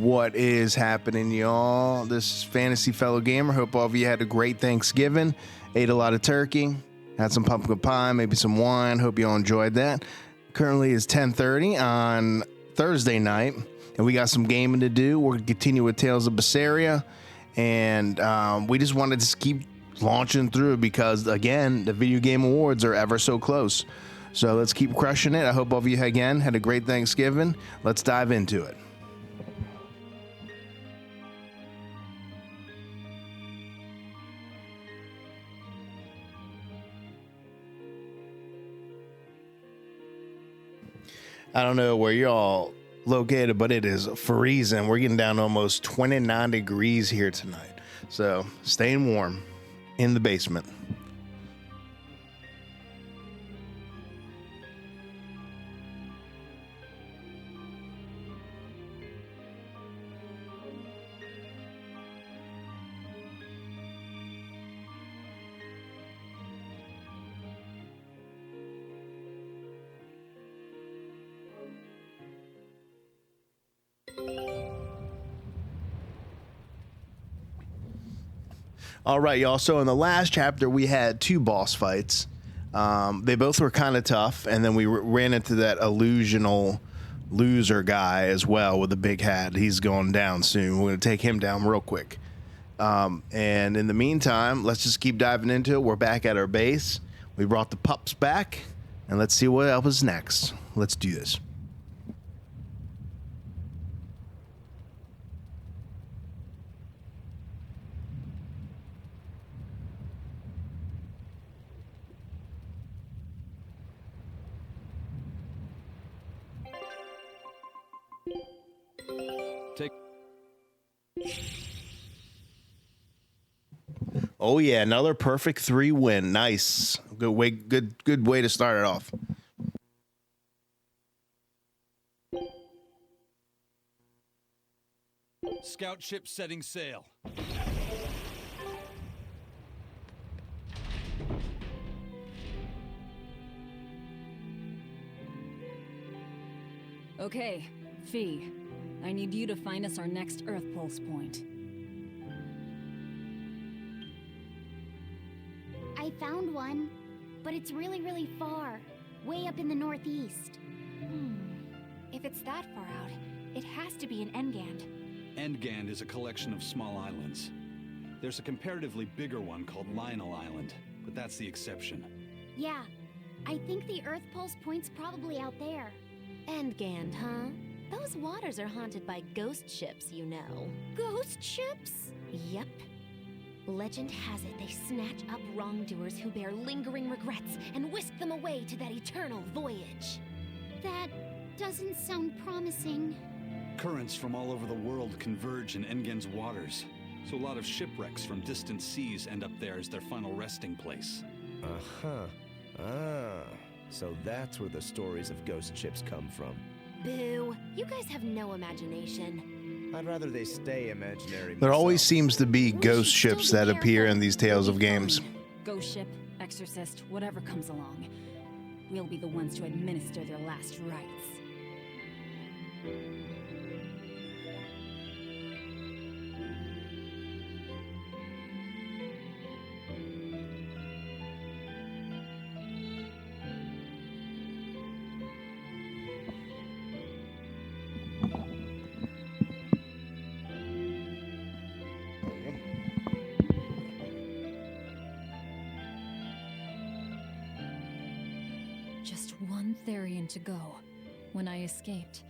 What is happening, y'all? This is Fantasy Fellow Gamer. Hope all of you had a great Thanksgiving. Ate a lot of turkey, had some pumpkin pie, maybe some wine. Hope you all enjoyed that. Currently it's 10:30 on Thursday night, and we got some gaming to do. We're going to continue with Tales of Berseria, and we just wanted to keep launching through because, again, the Video Game Awards are ever so close. So let's keep crushing it. I hope all of you, again, had a great Thanksgiving. Let's dive into it. I don't know where y'all located, but it is freezing. We're getting down to almost 29 degrees here tonight. So staying warm in the basement. All right, y'all. So in the last chapter, we had two boss fights. They both were kind of tough, and then we ran into that illusional loser guy as well with the big hat. He's going down soon. We're going to take him down real quick. And in the meantime, let's just keep diving into it. We're back at our base. We brought the pups back, and let's see what else is next. Let's do this. Oh yeah, another perfect 3 win. Nice. Good way to start it off. Scout ship setting sail. Okay, Fee. I need you to find us our next Earth Pulse point. I found one, but it's really, really far. Way up in the northeast. If it's that far out, it has to be in Engand. Engand is a collection of small islands. There's a comparatively bigger one called Lionel Island, but that's the exception. Yeah, I think the Earth Pulse point's probably out there. Engand, huh? Those waters are haunted by ghost ships, you know. Ghost ships? Yep. Legend has it they snatch up wrongdoers who bear lingering regrets and whisk them away to that eternal voyage. That doesn't sound promising. Currents from all over the world converge in Engand's waters, so a lot of shipwrecks from distant seas end up there as their final resting place. So that's where the stories of ghost ships come from. Boo! You guys have no imagination. I'd rather they stay imaginary. There always myself. seems to be ghost ships that appear in these Tales of Games. Ghost ship, exorcist, whatever comes along. We'll be the ones to administer their last rites. Just one Therian to go. When I escaped,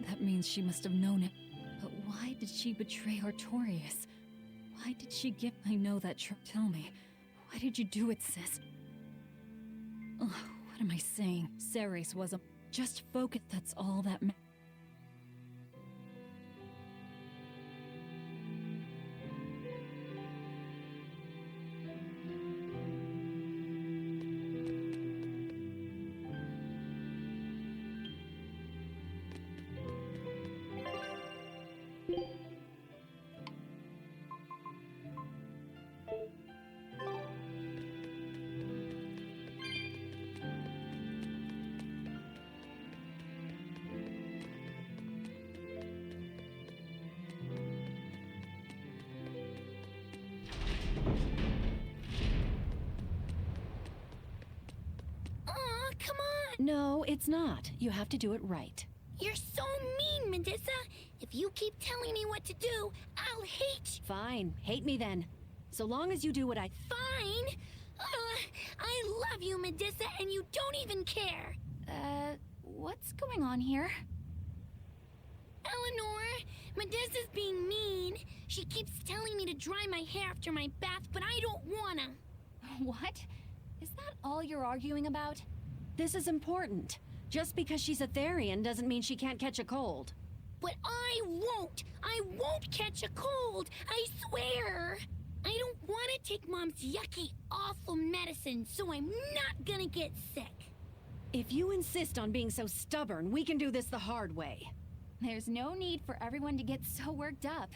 that means she must have known it. But why did she betray Artorias? Why did she give... I know that tell me. Why did you do it, sis? Ugh, what am I saying? Ceres was a... Just focus, that's all that matters. No, it's not. You have to do it right. You're so mean, Medusa. If you keep telling me what to do, I'll hate you. Fine, hate me then. So long as you do what I... Fine. I love you, Medusa, and you don't even care. What's going on here? Eleanor, Medusa's being mean. She keeps telling me to dry my hair after my bath, but I don't wanna. What? Is that all you're arguing about? This is important. Just because she's a Therian doesn't mean she can't catch a cold. But I won't! I won't catch a cold! I swear! I don't want to take Mom's yucky, awful medicine, so I'm not gonna get sick. If you insist on being so stubborn, we can do this the hard way. There's no need for everyone to get so worked up.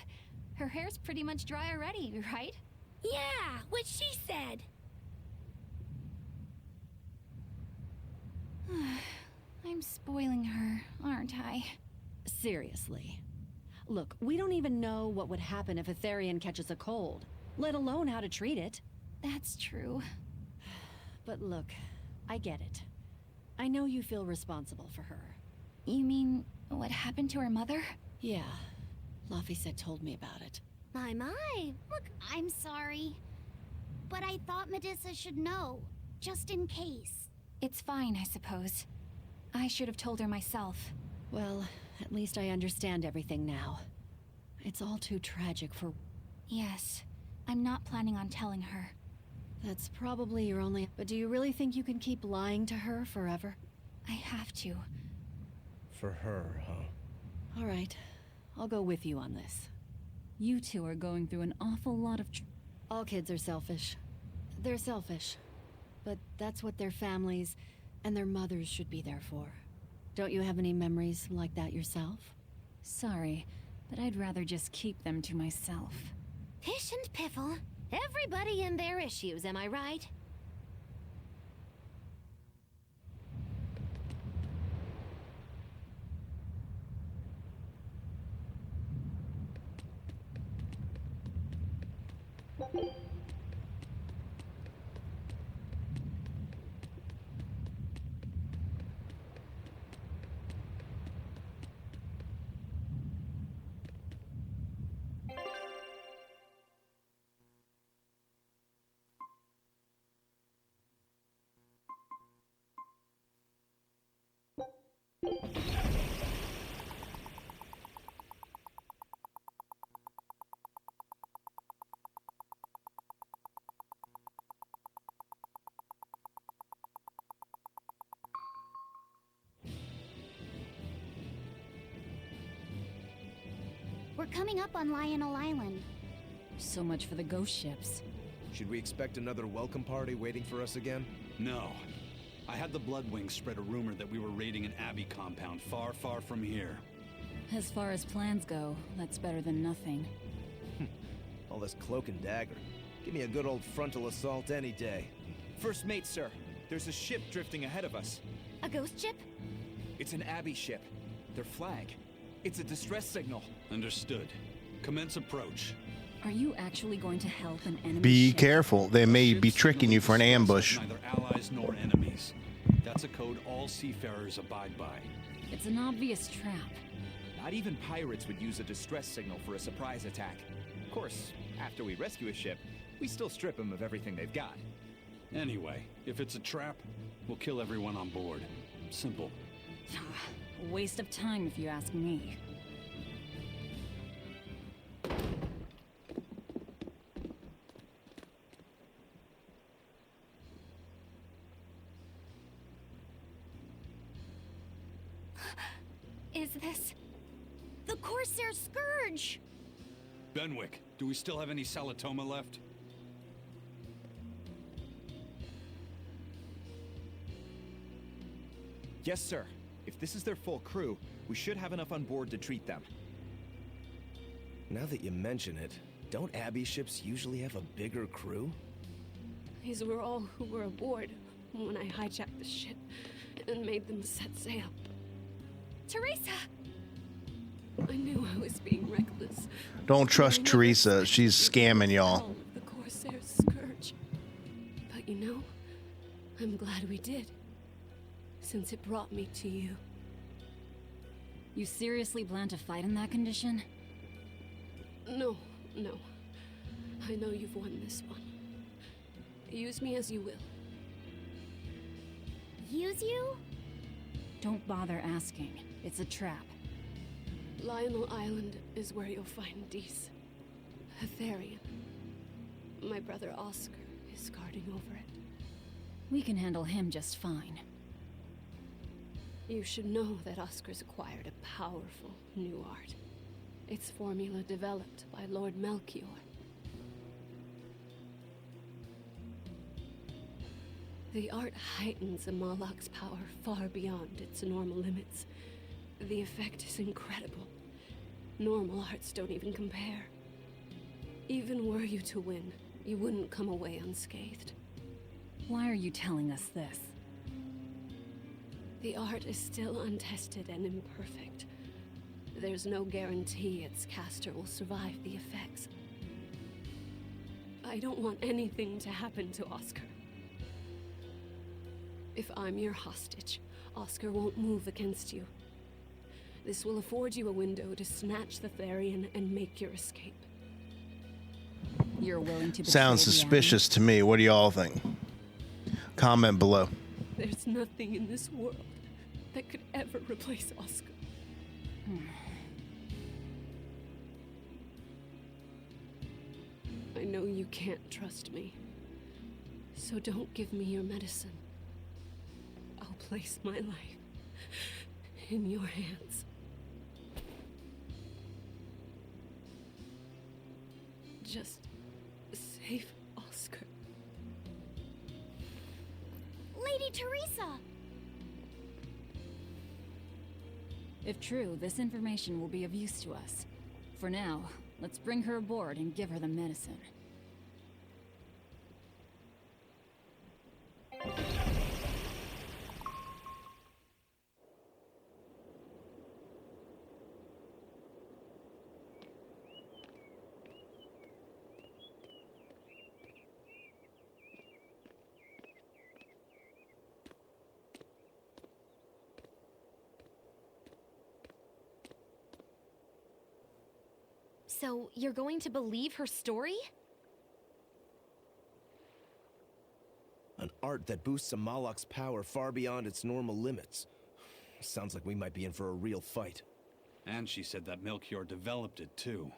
Her hair's pretty much dry already, right? Yeah, what she said. I'm spoiling her, aren't I? Seriously. Look, we don't even know what would happen if a Therian catches a cold, let alone how to treat it. That's true. But look, I get it. I know you feel responsible for her. You mean what happened to her mother? Yeah, Laphicet told me about it. My. Look, I'm sorry. But I thought Medusa should know, just in case. It's fine, I suppose. I should have told her myself. Well, at least I understand everything now. It's all too tragic for... Yes, I'm not planning on telling her. That's probably your only... But do you really think you can keep lying to her forever? I have to. For her, huh? All right, I'll go with you on this. You two are going through an awful lot of All kids are selfish. They're selfish. But that's what their families and their mothers should be there for. Don't you have any memories like that yourself? Sorry, but I'd rather just keep them to myself. Pish and piffle. Everybody and their issues, am I right? We're coming up on Lionel Island. So much for the ghost ships. Should we expect another welcome party waiting for us again? No. I had the Bloodwings spread a rumor that we were raiding an Abbey compound far, far from here. As far as plans go, that's better than nothing. All this cloak and dagger. Give me a good old frontal assault any day. First mate, sir. There's a ship drifting ahead of us. A ghost ship? It's an Abbey ship. Their flag. It's a distress signal. Understood. Commence approach. Are you actually going to help an enemy Be ship? careful. They may Our be ship's tricking you for an signal ambush. displays neither allies nor enemies. That's a code all seafarers abide by. It's an obvious trap. Not even pirates would use a distress signal for a surprise attack. Of course, after we rescue a ship, we still strip them of everything they've got. Anyway, if it's a trap, we'll kill everyone on board. Simple. A waste of time if you ask me. Is this The Corsair Scourge! Benwick, do we still have any Salatoma left? Yes, sir. If this is their full crew, we should have enough on board to treat them. Now that you mention it, don't Abbey ships usually have a bigger crew? These were all who were aboard when I hijacked the ship and made them set sail. Teresa? I knew I was being reckless. Don't trust Teresa. She's scamming y'all. All of the Corsair's scourge. But you know, I'm glad we did. since it brought me to you. You seriously plan to fight in that condition? No. I know you've won this one. Use me as you will. Use you? Don't bother asking. It's a trap. Lionel Island is where you'll find Dees. Aetherian. My brother Oscar is guarding over it. We can handle him just fine. You should know that Oscar's acquired a powerful new art. Its formula developed by Lord Melchior. The art heightens a Malak's power far beyond its normal limits. The effect is incredible. Normal arts don't even compare. Even were you to win, you wouldn't come away unscathed. Why are you telling us this? The art is still untested and imperfect. There's no guarantee its caster will survive the effects. I don't want anything to happen to Oscar. If I'm your hostage, Oscar won't move against you. This will afford you a window to snatch the Therian and make your escape. You're willing to betray Sounds the suspicious to me. What do y'all think? Comment below. There's nothing in this world that could ever replace Oscar. I know you can't trust me, so don't give me your medicine. I'll place my life in your hands. Just save Oscar. Lady Teresa! If true, this information will be of use to us. For now, let's bring her aboard and give her the medicine. So, you're going to believe her story? An art that boosts a Malak's power far beyond its normal limits. Sounds like we might be in for a real fight. And she said that Melchior developed it too.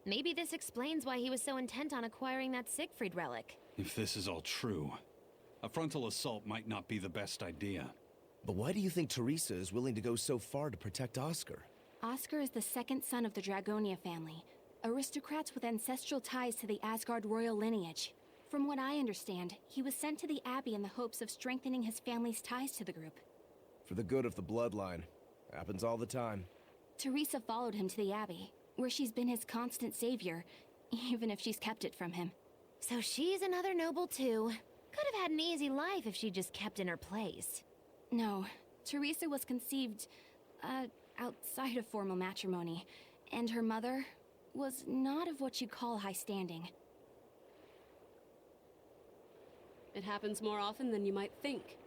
Maybe this explains why he was so intent on acquiring that Siegfried relic. If this is all true, a frontal assault might not be the best idea. But why do you think Teresa is willing to go so far to protect Oscar? Oscar is the second son of the Dragonia family, aristocrats with ancestral ties to the Asgard royal lineage. From what I understand, he was sent to the Abbey in the hopes of strengthening his family's ties to the group. For the good of the bloodline. Happens all the time. Teresa followed him to the Abbey, where she's been his constant savior, even if she's kept it from him. So she's another noble too. Could have had an easy life if she just kept in her place. No, Teresa was conceived, outside of formal matrimony, and her mother was not of what you'd call high standing. It happens more often than you might think.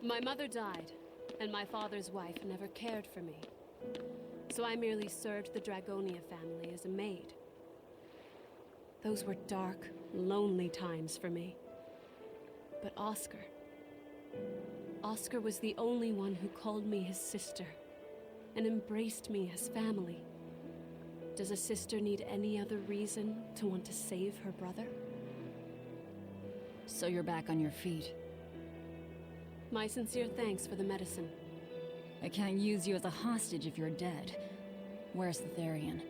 My mother died, and my father's wife never cared for me. So I merely served the Dragonia family as a maid. Those were dark, lonely times for me. But Oscar was the only one who called me his sister and embraced me as family. Does a sister need any other reason to want to save her brother? So you're back on your feet. My sincere thanks for the medicine. I can't use you as a hostage if you're dead. Where's the Therian?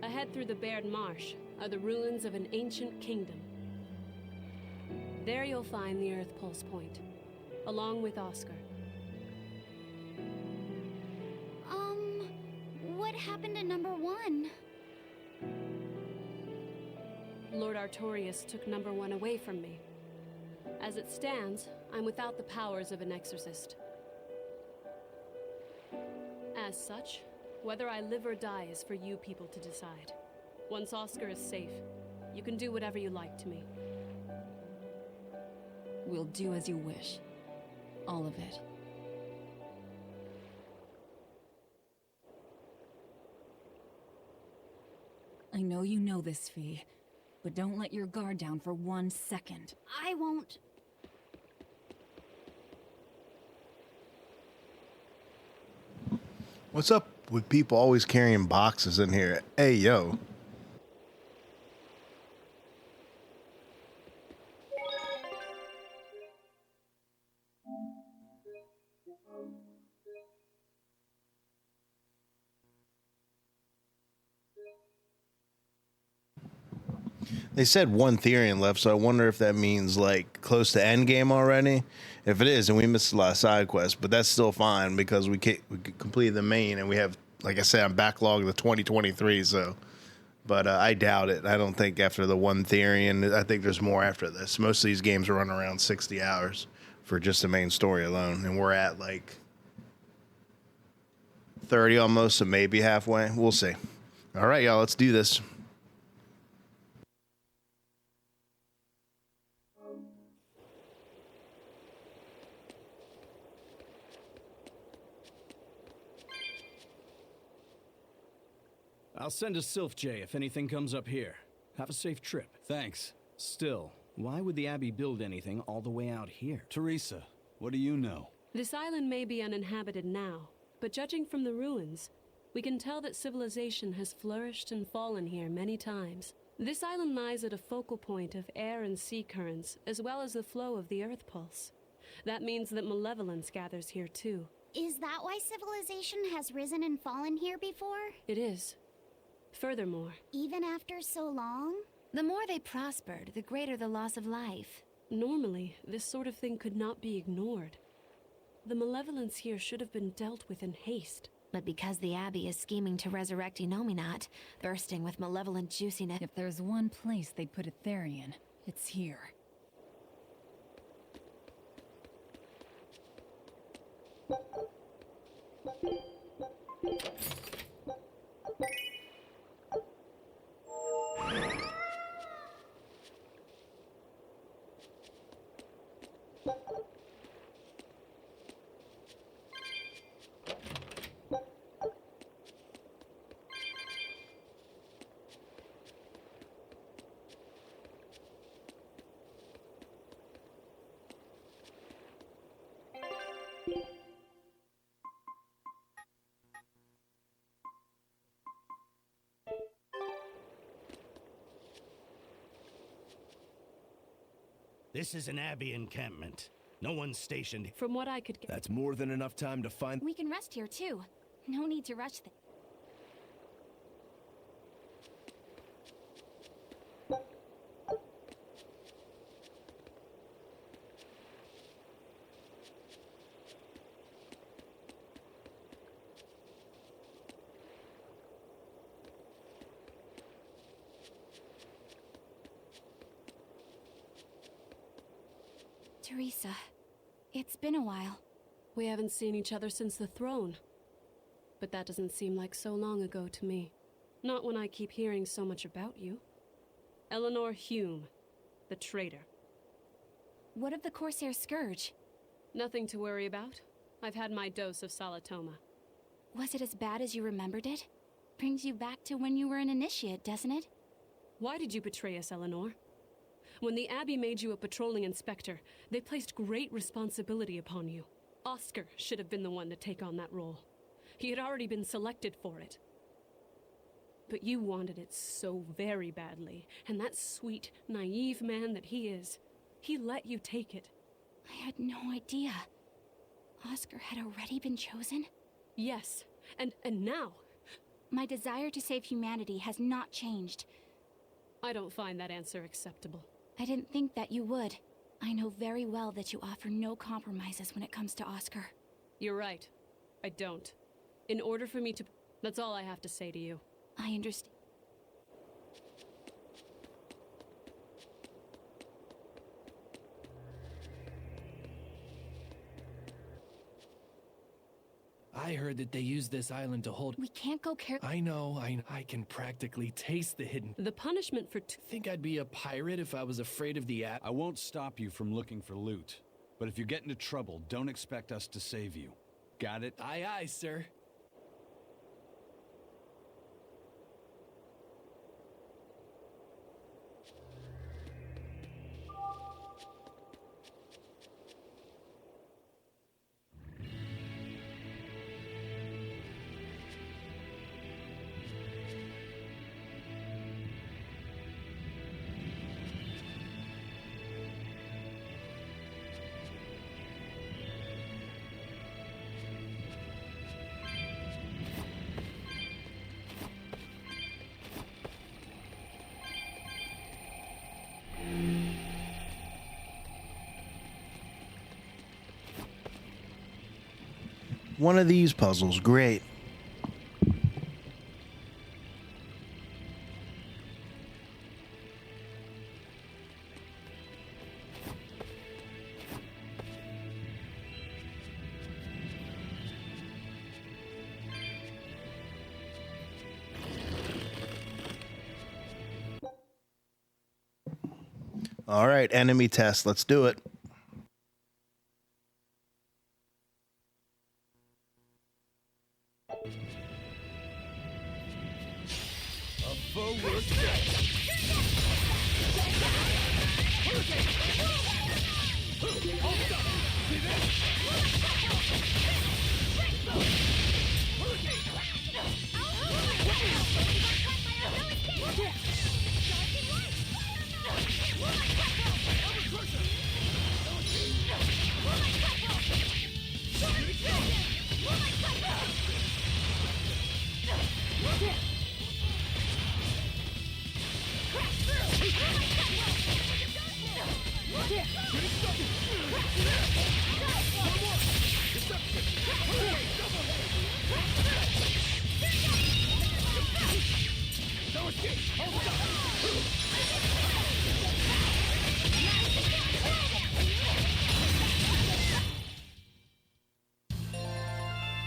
Ahead through the Baird Marsh are the ruins of an ancient kingdom. There you'll find the Earth Pulse Point, along with Oscar. What happened to number 1? Lord Artorius took number 1 away from me. As it stands, I'm without the powers of an exorcist. As such, whether I live or die is for you people to decide. Once Oscar is safe, You can do whatever you like to me. We'll do as you wish. All of it. I know you know this, Fee, but don't let your guard down for 1 second. I won't. What's up with people always carrying boxes in here? Hey, yo. They said one Therian left, so I wonder if that means like close to end game already. If it is, and we missed a lot of side quests, but that's still fine because we completed the main, and we have, like I said, I'm backlogged the 2023. So, but I doubt it. I don't think after the one Therian, I think there's more after this. Most of these games run around 60 hours for just the main story alone, and we're at like 30 almost, so maybe halfway. We'll see. All right, y'all, let's do this. I'll send a Sylph J if anything comes up here. Have a safe trip. Thanks. Still, why would the Abbey build anything all the way out here? Teresa, what do you know? This island may be uninhabited now, but judging from the ruins, we can tell that civilization has flourished and fallen here many times. This island lies at a focal point of air and sea currents, as well as the flow of the Earth pulse. That means that malevolence gathers here too. Is that why civilization has risen and fallen here before? It is. Furthermore, Even after so long? The more they prospered, the greater the loss of life. normally, this sort of thing could not be ignored. The malevolence here should have been dealt with in haste. But because the Abbey is scheming to resurrect Enominat, bursting with malevolent juiciness... If there's one place they'd put a Therian, it's here. This is an Abbey encampment. No one's stationed. From what I could get... That's more than enough time to find... We can rest here, too. No need to rush things. Teresa, it's been a while. We haven't seen each other since the throne. But that doesn't seem like so long ago to me. Not when I keep hearing so much about you. Eleanor Hume, the traitor. What of the Corsair Scourge? Nothing to worry about. I've had my dose of Salatoma. Was it as bad as you remembered it? Brings you back to when you were an initiate, doesn't it? Why did you betray us, Eleanor? When the Abbey made you a patrolling inspector, they placed great responsibility upon you. Oscar should have been the one to take on that role. He had already been selected for it. But you wanted it so very badly, and that sweet, naive man that he is, he let you take it. I had no idea. Oscar had already been chosen? Yes, and now... My desire to save humanity has not changed. I don't find that answer acceptable. I didn't think that you would. I know very well that you offer no compromises when it comes to Oscar. You're right. I don't. In order for me to... That's all I have to say to you. I understand. I heard that they use this island to hold... We can't go I know. I can practically taste the hidden... The punishment for Think I'd be a pirate if I was afraid of the I won't stop you from looking for loot. But if you get into trouble, don't expect us to save you. Got it? Aye, aye, sir. One of these puzzles, great. All right, enemy test. Let's do it.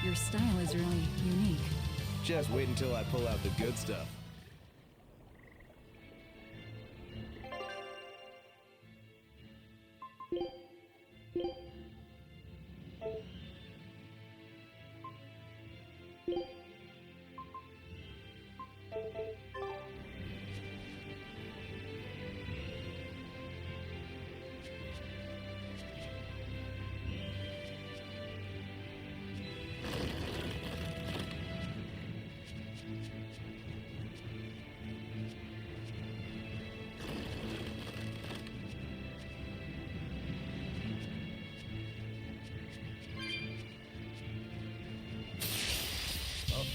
Your style is really unique. Just wait until I pull out the good stuff.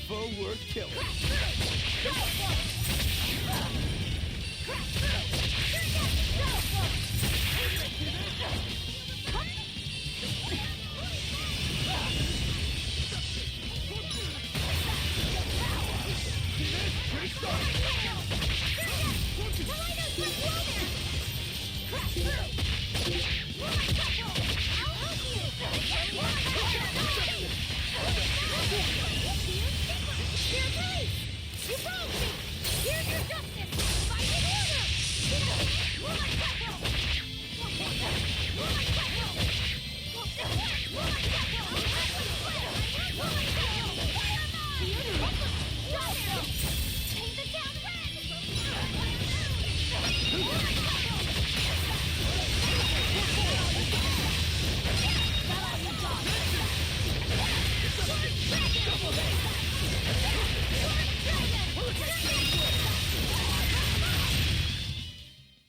Forward kill.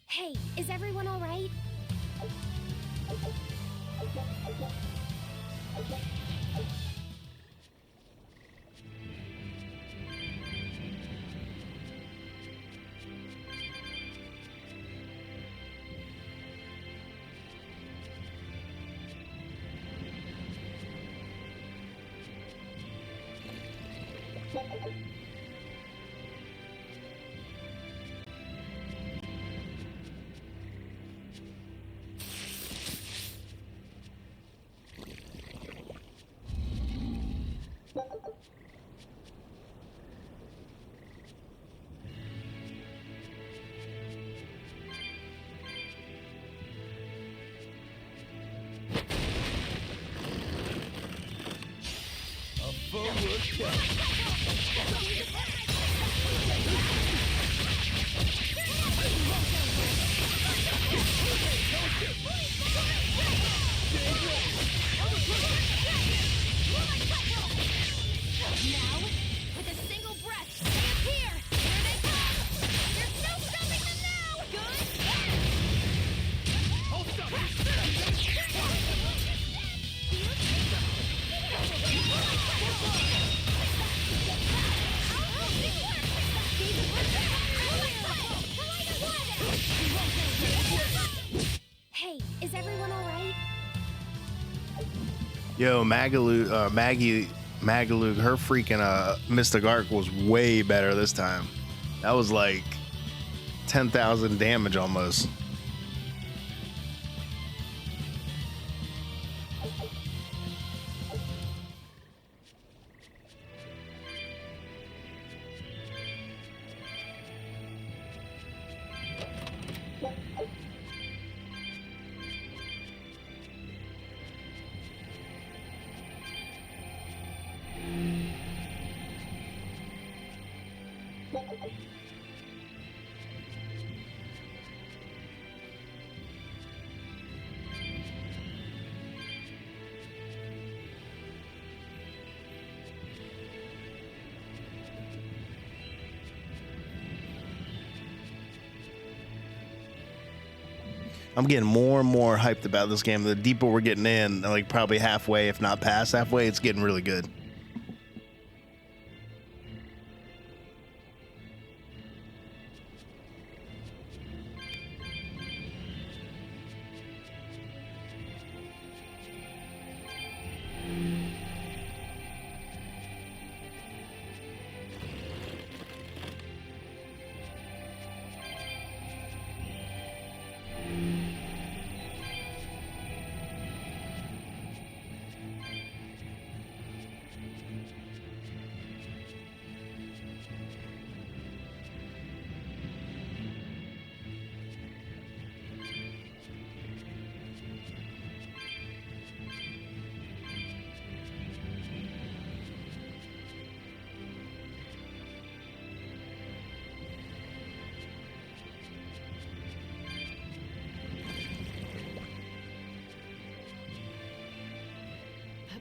Hey, is everyone all right? Hey, is everyone alright? Yo, Maggie Magaluk, her freaking Mystic Arc was way better this time. That was like 10,000 damage almost. I'm getting more and more hyped about this game. The deeper we're getting in, like probably halfway, if not past halfway, it's getting really good.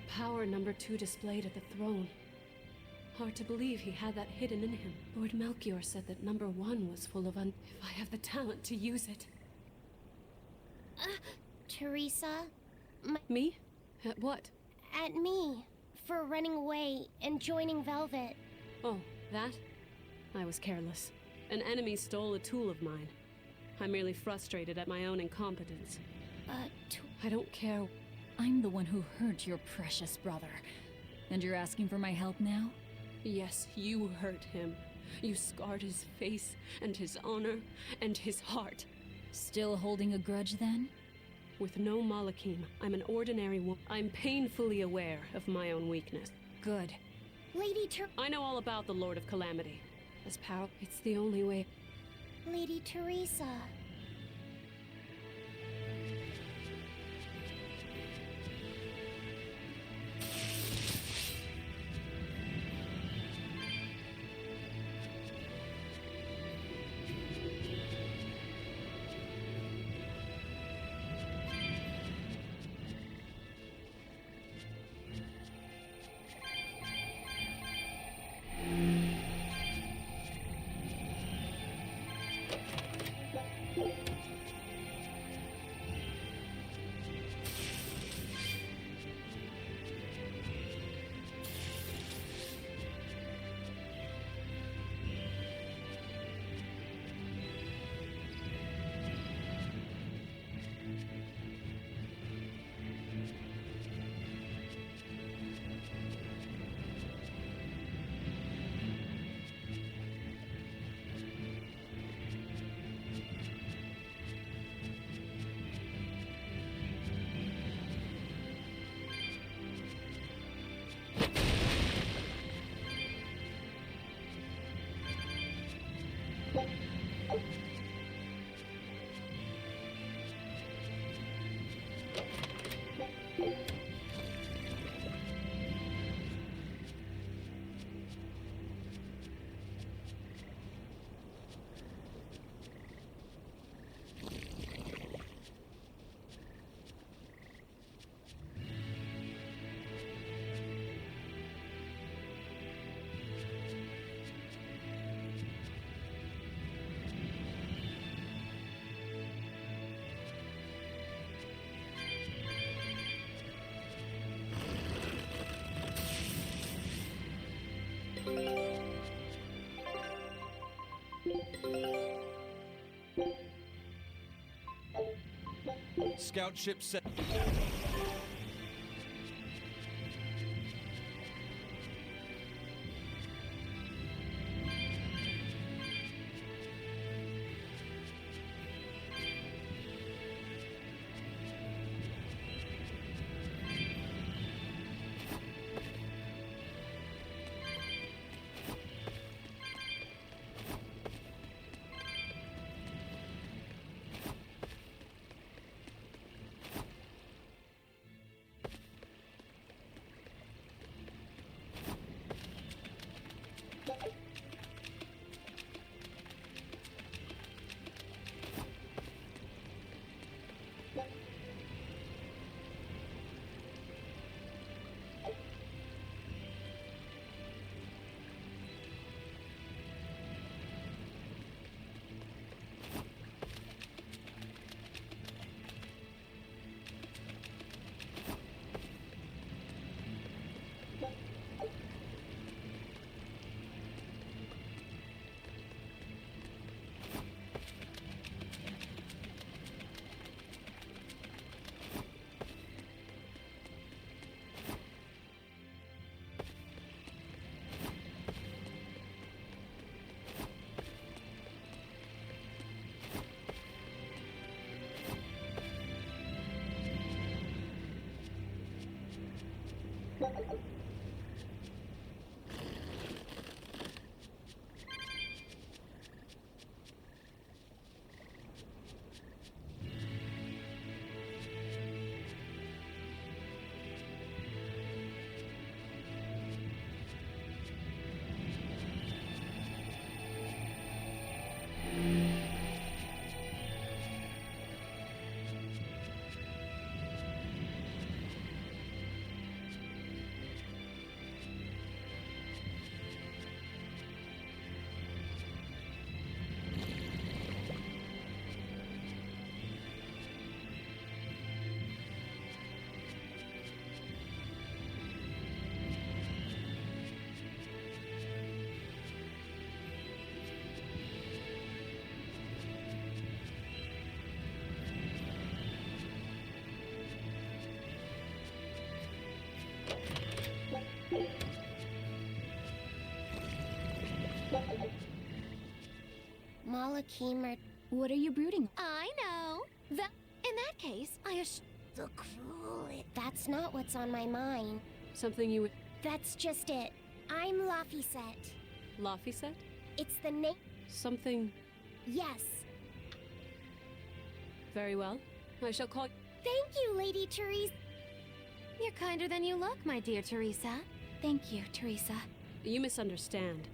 Power number 2 displayed at the throne. Hard to believe he had that hidden in him. Lord Melchior said that number 1 was full of If I have the talent to use it. Teresa? Me? At what? At me. For running away and joining Velvet. Oh, that? I was careless. An enemy stole a tool of mine. I'm merely frustrated at my own incompetence. I don't care. I'm the one who hurt your precious brother. And you're asking for my help now? Yes, you hurt him. You scarred his face, and his honor, and his heart. Still holding a grudge, then? With no Malachim, I'm an ordinary woman. I'm painfully aware of my own weakness. Good. Lady I know all about the Lord of Calamity. As power, it's the only way. Lady Teresa. Scout ship set. Malachimer. What are you brooding? I know. In that case, The cruel. That's not what's on my mind. Something you would... That's just it. I'm Laphicet. Laphicet? It's the name. Something... Yes. Very well. I shall call... Thank you, Lady Therese. you're kinder than you look, my dear Teresa. Thank you, Teresa. You misunderstand.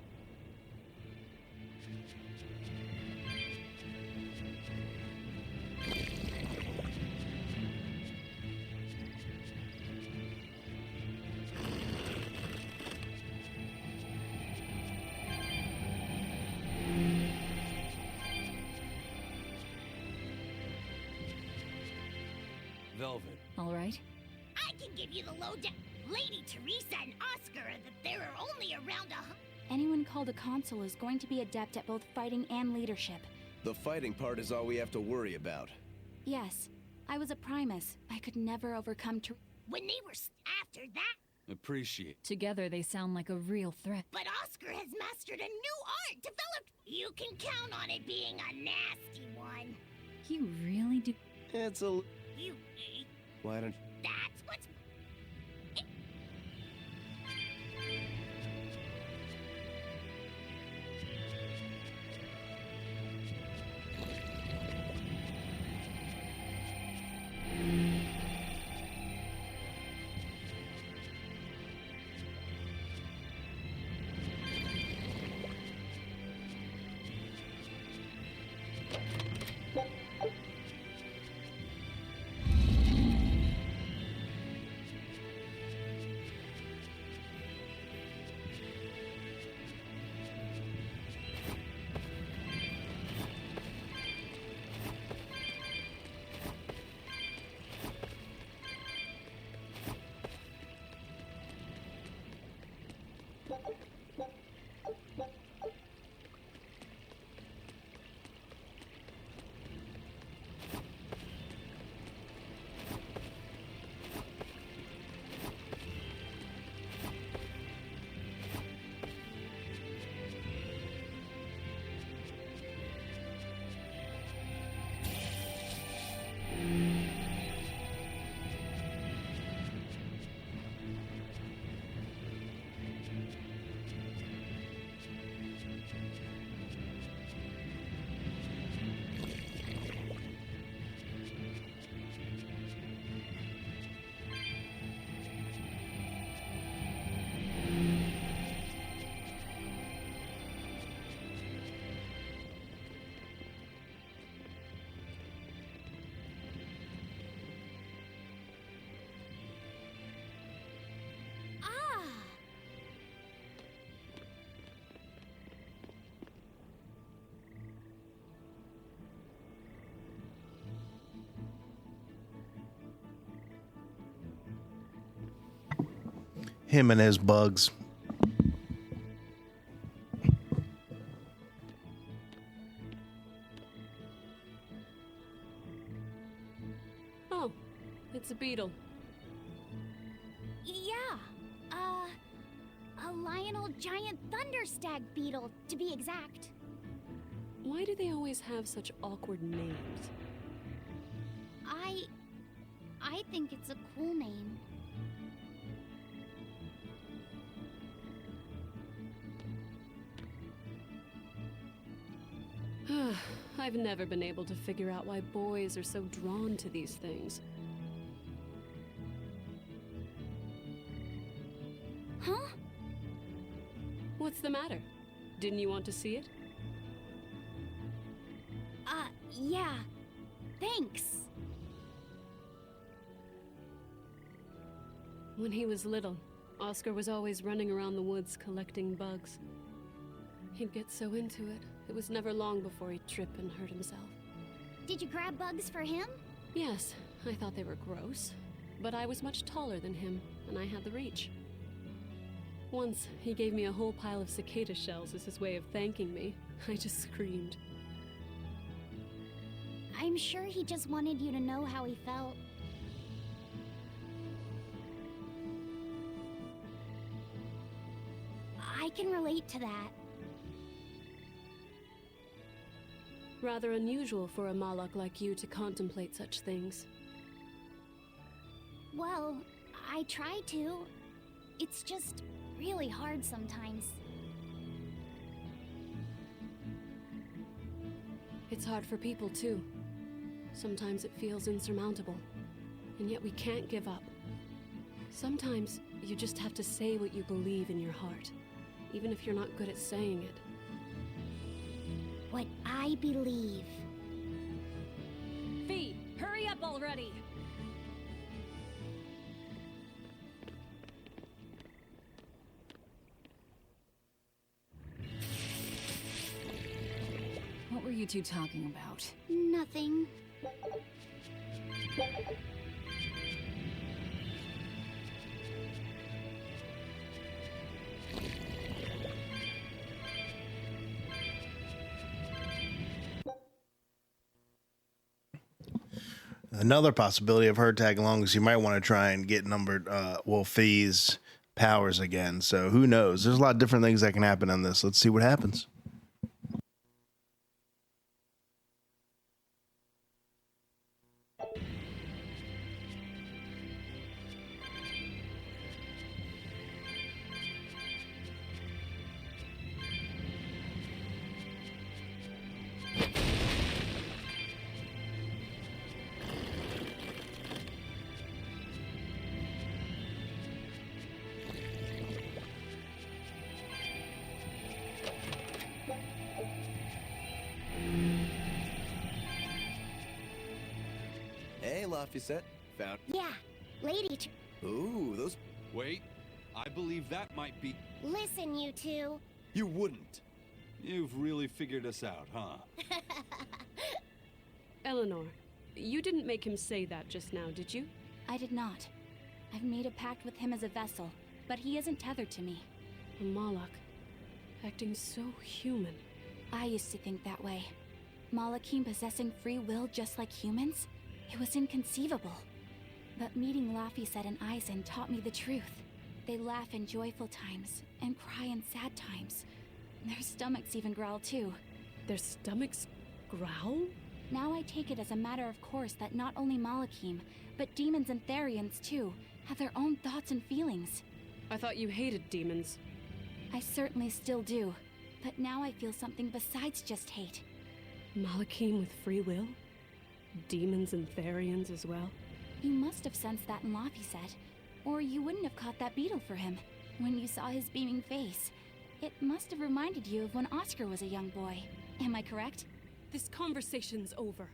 Velvet. All right. I can give you the lowdown. Lady Teresa and Oscar are that there are only around Anyone called a consul is going to be adept at both fighting and leadership. The fighting part is all we have to worry about. Yes, I was a Primus. I could never overcome When they were after that. Appreciate. Together they sound like a real threat. But Oscar has mastered a new art developed. You can count on it being a nasty one. You really do. It's a... You... Why don't... That's what's... Him and his bugs. Oh, it's a beetle. Yeah, a Lionel giant thunderstag beetle, to be exact. Why do they always have such awkward names? I think it's a cool name. I've never been able to figure out why boys are so drawn to these things. Huh? What's the matter? Didn't you want to see it? Yeah. Thanks. When he was little, Oscar was always running around the woods collecting bugs. He'd get so into it, it was never long before he'd trip and hurt himself. Did you grab bugs for him? Yes, I thought they were gross, but I was much taller than him, and I had the reach. Once, he gave me a whole pile of cicada shells as his way of thanking me. I just screamed. I'm sure he just wanted you to know how he felt. I can relate to that. Rather unusual for a Malak like you to contemplate such things. Well, I try to. It's just really hard sometimes. It's hard for people too. Sometimes it feels insurmountable, and yet we can't give up. Sometimes you just have to say what you believe in your heart, even if you're not good at saying it. What I believe. Fee, hurry up already! What were you two talking about? Nothing. Another possibility of her tagging along is you might want to try and get Fee's powers again. So who knows? There's a lot of different things that can happen on this. Let's see what happens. Hey, Lafayette. Found. Yeah, lady. Ooh, those. Wait, I believe that might be... Listen, you two. You wouldn't. You've really figured us out, huh? Eleanor, you didn't make him say that just now, did you? I did not. I've made a pact with him as a vessel, but he isn't tethered to me. A Malak, acting so human. I used to think that way. Malakim possessing free will just like humans? It was inconceivable. But meeting Lafayette and Eisen taught me the truth. They laugh in joyful times and cry in sad times. Their stomachs even growl too. Their stomachs growl? Now I take it as a matter of course that not only Malakim, but demons and Therians too, have their own thoughts and feelings. I thought you hated demons. I certainly still do, but now I feel something besides just hate. Malakim with free will? Demons and Therians as well? You must have sensed that in Lafayette, or you wouldn't have caught that beetle for him. When you saw his beaming face, it must have reminded you of when Oscar was a young boy. Am I correct? This conversation's over.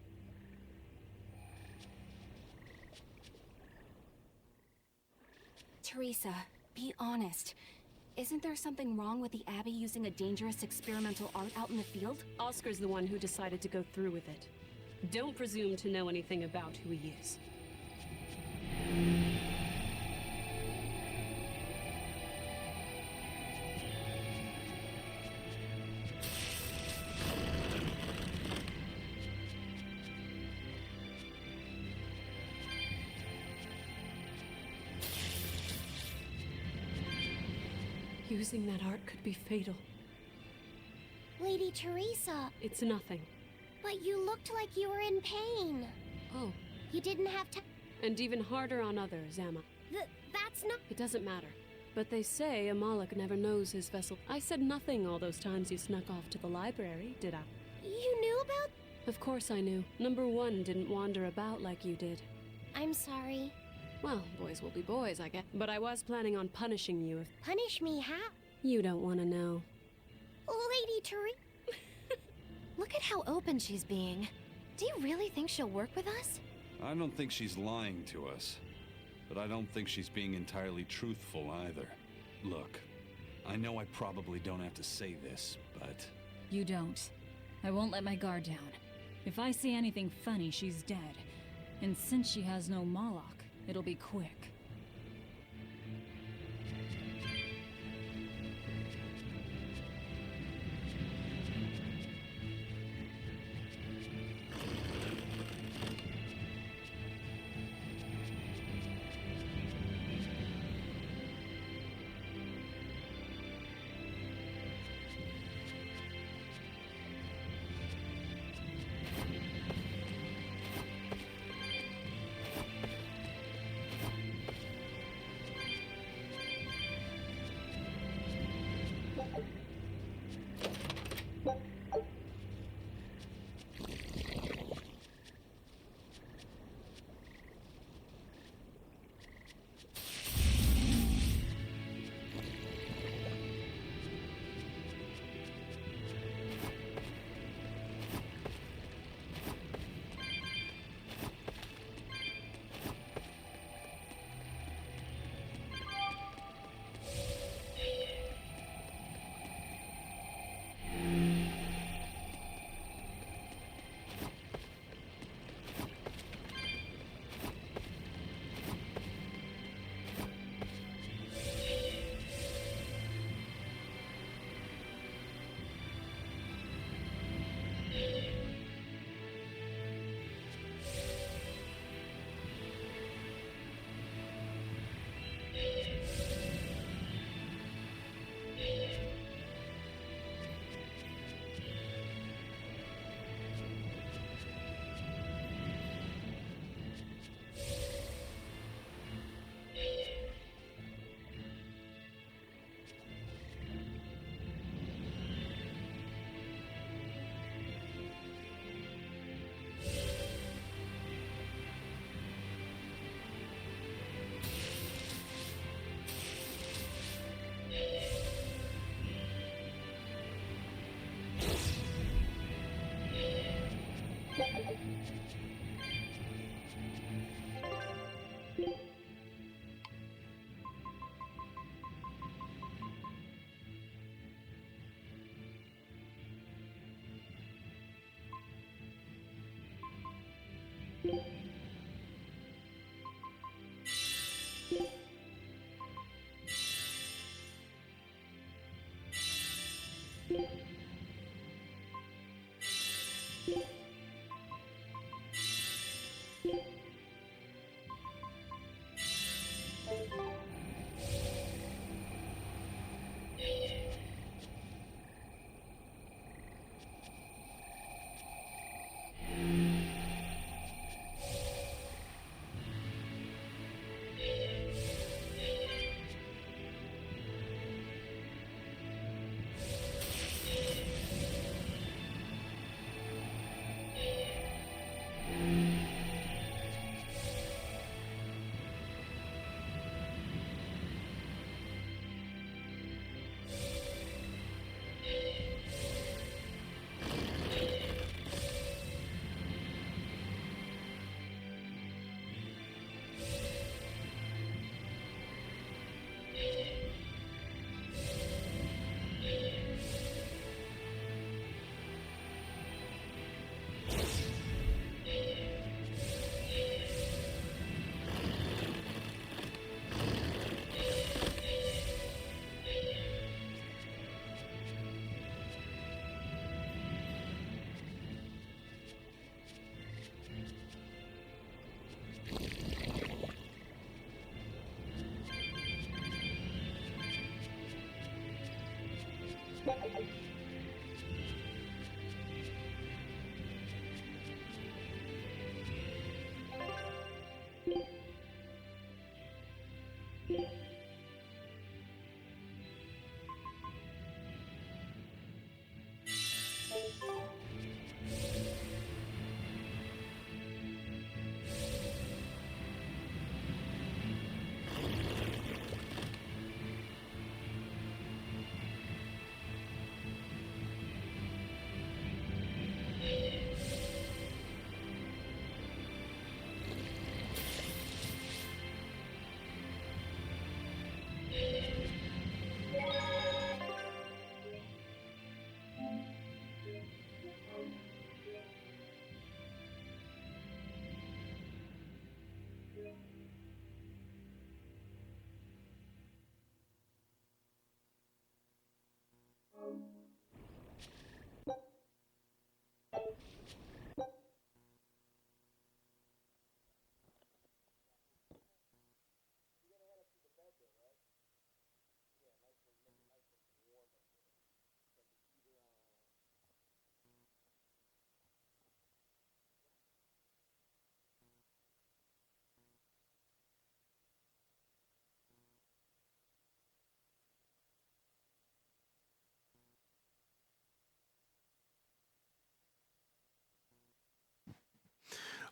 Teresa, be honest. Isn't there something wrong with the Abbey using a dangerous experimental art out in the field? Oscar's the one who decided to go through with it. Don't presume to know anything about who he is. Using that art could be fatal. Lady Teresa, It's nothing. but you looked like you were in pain. Oh, You didn't have to. and even harder on others, Emma. That's not. It doesn't matter. But they say a Moloch never knows his vessel. I said nothing all those times you snuck off to the library, did I? You knew about. Of course I knew. Number one didn't wander about like you did. I'm sorry. Well, boys will be boys, I guess. But I was planning on punishing you if... Punish me how? You don't want to know. Lady Teresa. Look at how open she's being. Do you really think she'll work with us? I don't think she's lying to us. But I don't think she's being entirely truthful either. Look, I know I probably don't have to say this, but... You don't. I won't let my guard down. If I see anything funny, she's dead. And since she has no Moloch, it'll be quick.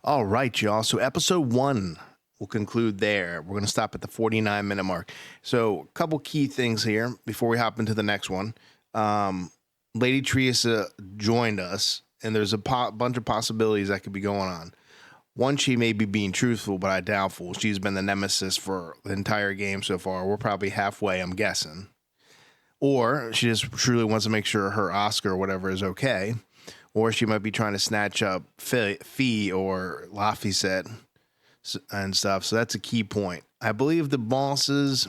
All right, y'all. So episode 1 will conclude there. We're going to stop at the 49-minute mark. So a couple key things here before we hop into the next one. Lady Teresa joined us, and there's a bunch of possibilities that could be going on. One, she may be being truthful, but I doubtful. She's been the nemesis for the entire game so far. We're probably halfway, I'm guessing. Or she just truly wants to make sure her Oscar or whatever is okay. Or she might be trying to snatch up Fee or Laphicet and stuff. So that's a key point. I believe the bosses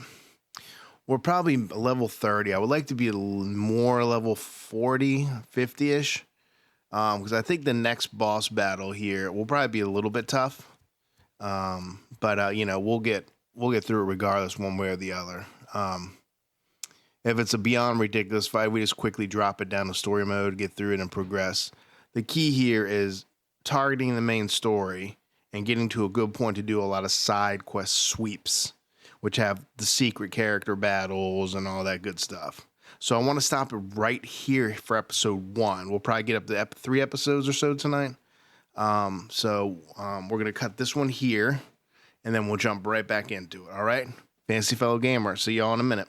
were probably level 30. I would like to be more level 40, 50-ish. Because I think the next boss battle here will probably be a little bit tough. But you know, we'll get through it regardless one way or the other. If it's a beyond ridiculous fight, we just quickly drop it down to story mode, get through it, and progress. The key here is targeting the main story and getting to a good point to do a lot of side quest sweeps, which have the secret character battles and all that good stuff. So I want to stop it right here for episode 1. We'll probably get up to 3 episodes or so tonight. So we're going to cut this one here, and then we'll jump right back into it. All right? Fantasy Fellow Gamer. See y'all in a minute.